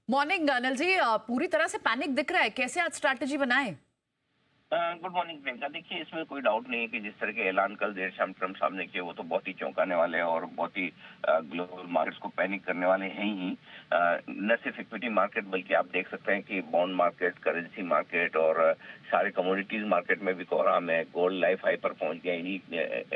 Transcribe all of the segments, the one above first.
Morning Anil ji, पूरी तरह से पैनिक दिख रहा है। कैसे आज स्ट्रैटेजी बनाएं? Good morning Priyanka. देखिए, इसमें कोई डाउट नहीं है कि जिस तरह के ऐलान कल देर शाम ट्रम्प साहब ने किए वो तो बहुत ही चौंकाने वाले हैं और बहुत ही ग्लोबल मार्केट्स को पैनिक करने वाले हैं ही। न सिर्फ इक्विटी मार्केट बल्कि आप देख सकते हैं कि बॉन्ड मार्केट, करेंसी मार्केट और सारे कमोडिटीज मार्केट में भी कोहराम है। गोल्ड लाइफ हाई पर पहुंच गया इन्हीं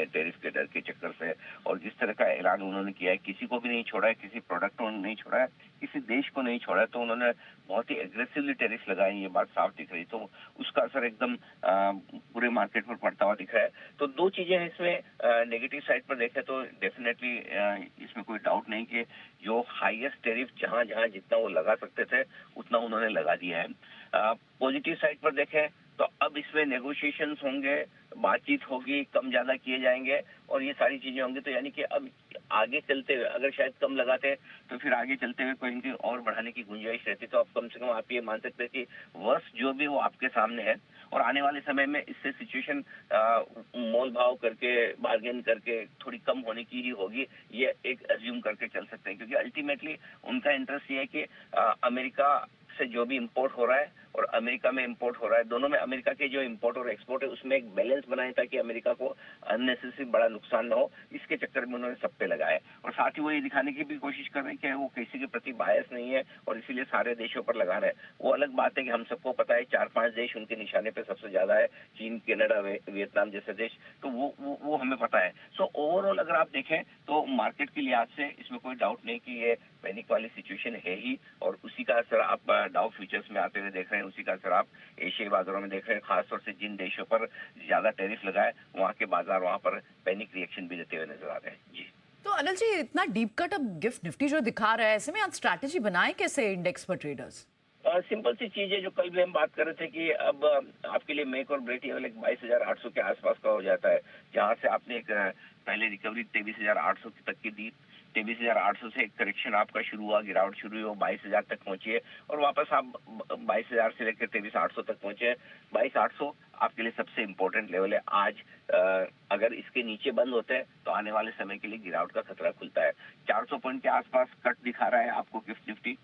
टेरिफ के डर के चक्कर से। और जिस तरह का ऐलान उन्होंने किया है, किसी को भी नहीं छोड़ा है, किसी प्रोडक्ट को नहीं छोड़ा है, किसी देश को नहीं छोड़ा है, तो उन्होंने बहुत ही एग्रेसिवली टेरिफ लगाए, ये बात साफ दिख रही। तो उसका असर एकदम पूरे मार्केट पर पड़ता हुआ दिख रहा है। तो दो चीजें हैं इसमें। नेगेटिव साइड पर देखें तो डेफिनेटली इसमें कोई डाउट नहीं कि जो हाईएस्ट टेरिफ जहां जहां जितना वो लगा सकते थे उतना उन्होंने लगा दिया है। पॉजिटिव साइड पर देखें तो अब इसमें नेगोशिएशंस होंगे, बातचीत होगी, कम ज्यादा किए जाएंगे और ये सारी चीजें होंगी। तो यानी कि अब आगे चलते हुए अगर शायद कम लगाते तो फिर आगे चलते हुए कोई इनकी और बढ़ाने की गुंजाइश रहती। तो अब कम से कम आप ये मान सकते हैं कि वर्ष जो भी वो आपके सामने है और आने वाले समय में इससे सिचुएशन मोल भाव करके, बार्गेन करके थोड़ी कम होने की ही होगी, ये एक अज्यूम करके चल सकते हैं। क्योंकि अल्टीमेटली उनका इंटरेस्ट ये है कि अमेरिका से जो भी इंपोर्ट हो रहा है और अमेरिका में इंपोर्ट हो रहा है, दोनों में अमेरिका के जो इंपोर्ट और एक्सपोर्ट है उसमें एक बैलेंस बनाए ताकि अमेरिका को अननेसेसरी बड़ा नुकसान ना हो। इसके चक्कर में उन्होंने सब पे लगाया और साथ ही वो ये दिखाने की भी कोशिश कर रहे हैं कि वो किसी के प्रति बायस नहीं है और इसीलिए सारे देशों पर लगा रहे हैं। वो अलग बात है कि हम सबको पता है 4-5 देश उनके निशाने पे सबसे ज्यादा है, चीन, कनाडा, वियतनाम जैसे देश। तो वो हमें पता है। सो ओवरऑल अगर आप देखें तो मार्केट के लिहाज से इसमें कोई डाउट नहीं कि ये पैनिक वाली सिचुएशन है ही और उसी का असर आप डाउ फ्यूचर्स में आते हुए देख रहे हैं, उसी का असर आप एशियाई बाजारों में देख रहे हैं। खासतौर से जिन देशों पर ज्यादा टैरिफ लगाए वहां के बाजार वहां पर पैनिक रिएक्शन भी देते हुए नजर आ रहे हैं। जी। तो अनिल जी, इतना डीप कट अब गिफ्ट निफ्टी जो दिखा रहा है, ऐसे में आज स्ट्रैटेजी बनाएं कैसे इंडेक्स पर ट्रेडर्स? सिंपल सी चीज है जो कल भी हम बात कर रहे थे कि अब आपके लिए मेक और ब्रेक लेवल एक 22,800 के आसपास का हो जाता है, जहां से आपने एक पहले रिकवरी 23,800 तक की दी। 23,800 से एक करेक्शन आपका शुरू हुआ, गिरावट शुरू हुई, वो 22,000 तक पहुंची है और वापस आप 22,000 से लेकर 23,800 तक पहुंचे हैं। 22,800 आपके लिए सबसे इंपॉर्टेंट लेवल है। आज अगर इसके नीचे बंद होते हैं तो आने वाले समय के लिए गिरावट का खतरा खुलता है। 400 पॉइंट के आसपास कट दिखा रहा है आपको गिफ्ट निफ्टी।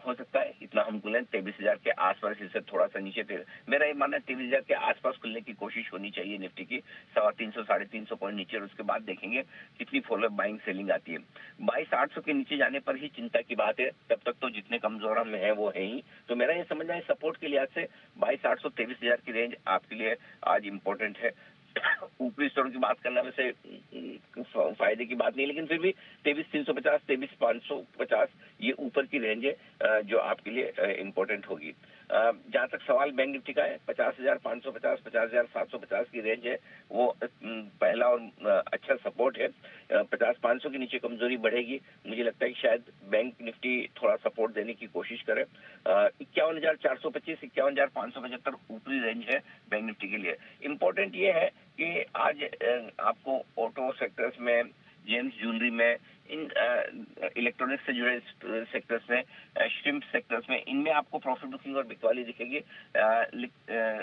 हो सकता है इतना हम खुलें 23,000 के आसपास, इससे थोड़ा सा नीचे थे। मेरा ये मानना है 23,000 के आसपास खुलने की कोशिश होनी चाहिए निफ्टी की। 350 350 पॉइंट नीचे और उसके बाद देखेंगे कितनी फॉलो बाइंग सेलिंग आती है। 22,800 के नीचे जाने पर ही चिंता की बात है, तब तक तो जितने कमजोर हम है वो है ही। तो मेरा ये समझना है सपोर्ट के लिहाज से 22,800 23,000 की रेंज आपके लिए आज इंपॉर्टेंट है। ऊपरी स्टोर की बात करना वैसे फायदे की बात नहीं, लेकिन फिर भी 23,350 23,550 ये ऊपर की रेंज है जो आपके लिए इम्पोर्टेंट होगी। जहां तक सवाल बैंक निफ्टी का है, 50,550 50,750 की रेंज है, वो पहला और अच्छा सपोर्ट है। 50,500 के नीचे कमजोरी बढ़ेगी, मुझे लगता है कि शायद बैंक निफ्टी थोड़ा सपोर्ट देने की कोशिश करे। 51,425 51,575 ऊपरी रेंज है बैंक निफ्टी के लिए। इम्पोर्टेंट ये है कि आज आपको ऑटो सेक्टर्स में, जेम्स ज्वेलरी में, इन इलेक्ट्रॉनिक्स से जुड़े सेक्टर्स में, श्रिम्प सेक्टर्स में, इनमें आपको प्रॉफिट बुकिंग और बिकवाली दिखेगी।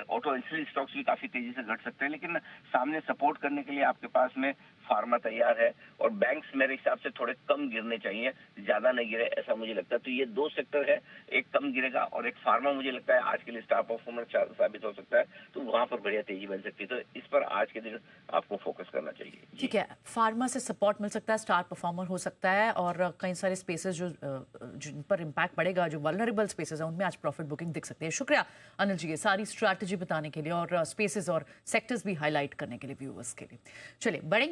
ऑटो इंडस्ट्री स्टॉक्स भी काफी तेजी से घट सकते हैं, लेकिन सामने सपोर्ट करने के लिए आपके पास में फार्मा तैयार है और बैंक्स मेरे हिसाब से थोड़े कम गिरने चाहिए, ज्यादा नहीं गिरे ऐसा मुझे लगता है। तो ये दो सेक्टर है, एक कम गिरेगा और एक फार्मा मुझे लगता है आज के लिए स्टार परफॉर्मर साबित हो सकता है, तो वहां पर बढ़िया तेजी बन सकती है। तो इस पर आज के दिन आपको फोकस करना चाहिए। ठीक है, फार्मा से सपोर्ट मिल सकता है, स्टार परफॉर्मर हो सकता है और कई सारे स्पेसेस जो जिन पर इम्पैक्ट पड़ेगा, जो वल्नरेबल स्पेसेस हैं उनमें आज प्रॉफिट बुकिंग दिख सकती है। शुक्रिया अनिल जी, ये सारी स्ट्रैटेजी बताने के लिए और स्पेसेस और सेक्टर्स भी हाईलाइट करने के लिए व्यूअर्स के लिए। चलिए बढ़ेंगे।